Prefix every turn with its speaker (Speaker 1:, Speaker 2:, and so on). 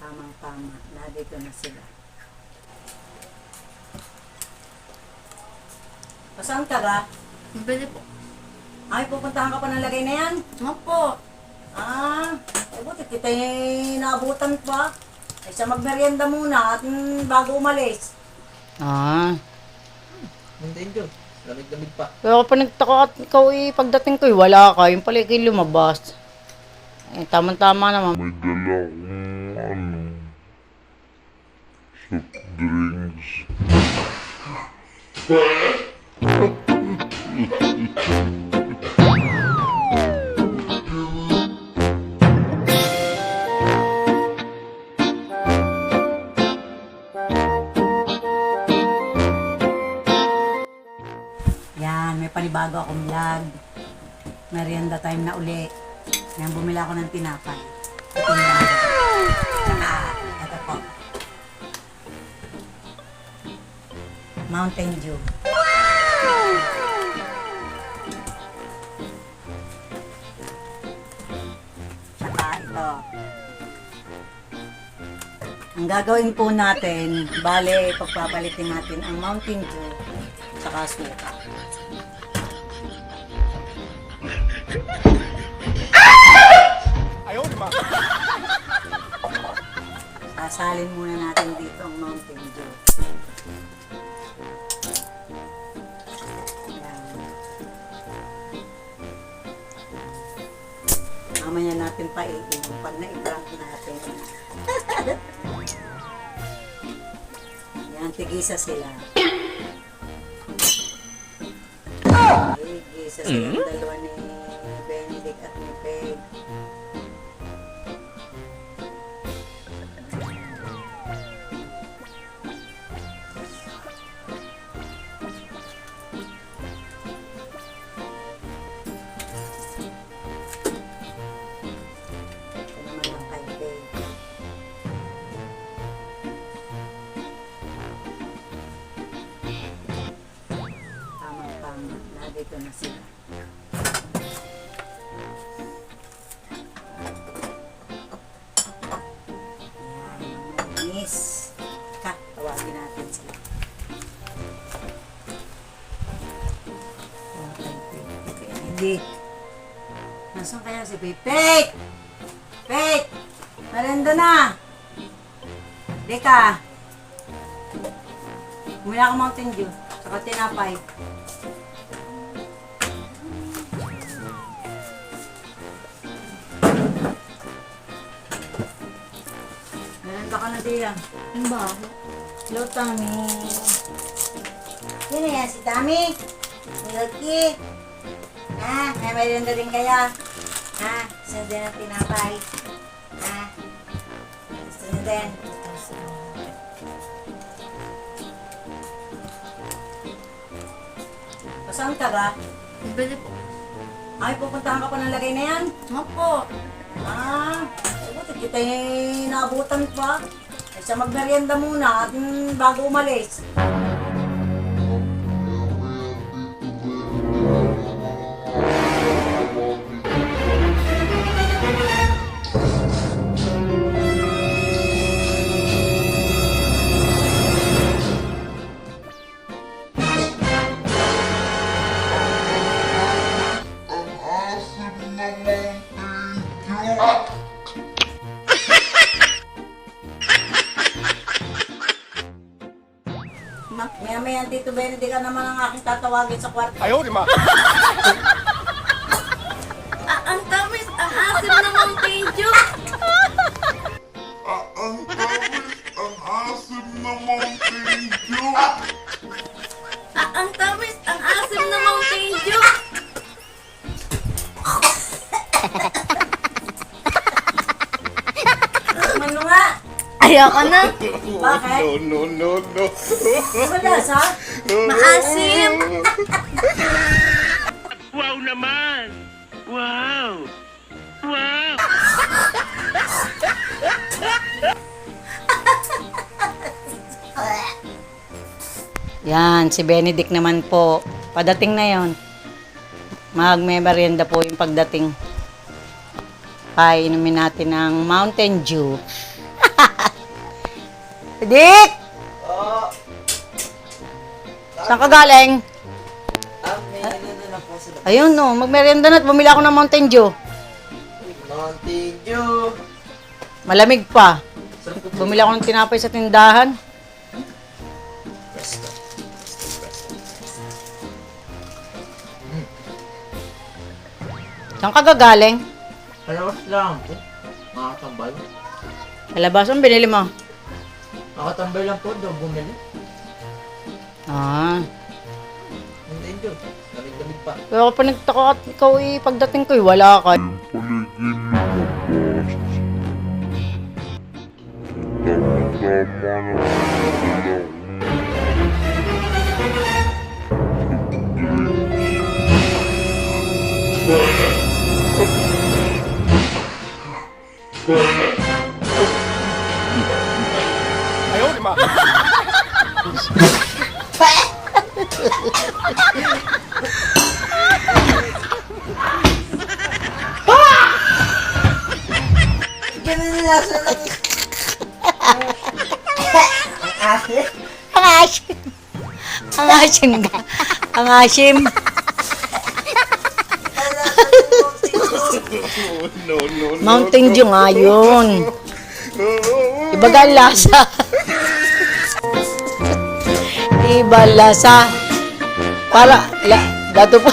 Speaker 1: Tamang-tama. Nandito na sila. Saan ka ba?
Speaker 2: Bili po.
Speaker 1: Ay, pupuntahan ka pa ng lagay na yan?
Speaker 2: Opo.
Speaker 1: Buti kita naabutan pa. Ay, siya magmerienda muna at bago umalis.
Speaker 3: Hintayin ko. Lamig-lamig pa.
Speaker 4: Kaya pa nagtaka at ikaw pagdating ko wala ka. Yung pala ikay lumabas. Tama-tama naman.
Speaker 5: May dala akong soft drinks.
Speaker 1: Yan, may panibago akong vlog. Merienda time na uli. Yan, bumila ako ng tinapay. Ito po. Mountain Dew. Saka ito. Ang gagawin po natin, bale, pagpapalitin natin ang Mountain Dew saka suka. Sasalin muna natin dito ang Mountain Dew. Yan. Mamaya natin pa iinom pag na-i-drunk natin. Yan, tigisa sila. Tigisa sila ang dalawa ni Benedict at ni Peg. Ito naman ang kay Peg. Tamang-tama. Nandito na sila. Ayan, miss. Tawagin natin sila. Hindi. Nasaan kaya si Pipik? Pik! Marenda na! Deka! Umila ka Mountain Dew. Saka tinapay. Marenda ka na diyan.
Speaker 2: Ang baho.
Speaker 1: Hello, Tommy. Sino yan? Si Tommy? Si Lucky? May merienda din kaya? Gusto nyo din ang tinapay? Gusto nyo din? Saan ka ba?
Speaker 2: Bili po.
Speaker 1: Ay, pupuntahan ka pa ng lagay na yan?
Speaker 2: Opo.
Speaker 1: Buti kita naabutan pa. Ay, siya magmerienda muna at bago umalis. Maya-maya, Tito Benedict ka naman ang aking tatawagin sa kwarto.
Speaker 3: Ayaw, di ma.
Speaker 2: Ang tamis, ang asim na Mountain Dew.
Speaker 5: Ang tamis, ang asim na Mountain Dew.
Speaker 2: Ang tamis, ang asim na Mountain Dew.
Speaker 1: Ano nga?
Speaker 2: Ayoko na.
Speaker 1: Bakit?
Speaker 5: No.
Speaker 1: Malasa?
Speaker 2: Maasim.
Speaker 6: Wow naman! Wow! Wow!
Speaker 4: Yan, si Benedict naman po. Padating na yon. Magme-merienda po yung pagdating. Inumin natin ng Mountain Dew. Dik!
Speaker 3: Oh!
Speaker 4: Saan ka galing?
Speaker 3: May ano na po sila.
Speaker 4: Ayun no, magmerienda na at bumili ako ng Mountain Dew.
Speaker 3: Mountain Dew!
Speaker 4: Malamig pa.
Speaker 3: Sarap po.
Speaker 4: Bumili ako ng tinapay sa tindahan.
Speaker 3: Presto.
Speaker 4: Saan ka gagaling?
Speaker 3: Palawas lang po. Makatambay.
Speaker 4: Palabas, ang binili mo?
Speaker 3: Makatambay lang po daw bumili.
Speaker 4: Ah.
Speaker 3: Mountain Dew. Lamig-lamig pa.
Speaker 4: Pero kapag nagtaka at ikaw pagdating ko wala ka.
Speaker 1: Ganun na lasa ng... Ang asin.
Speaker 4: Ang asim. Ang asim ka. Ang asim. Mountain Dew nga yun. Ibaga ang lasa. Iba lasa. Para, dato po.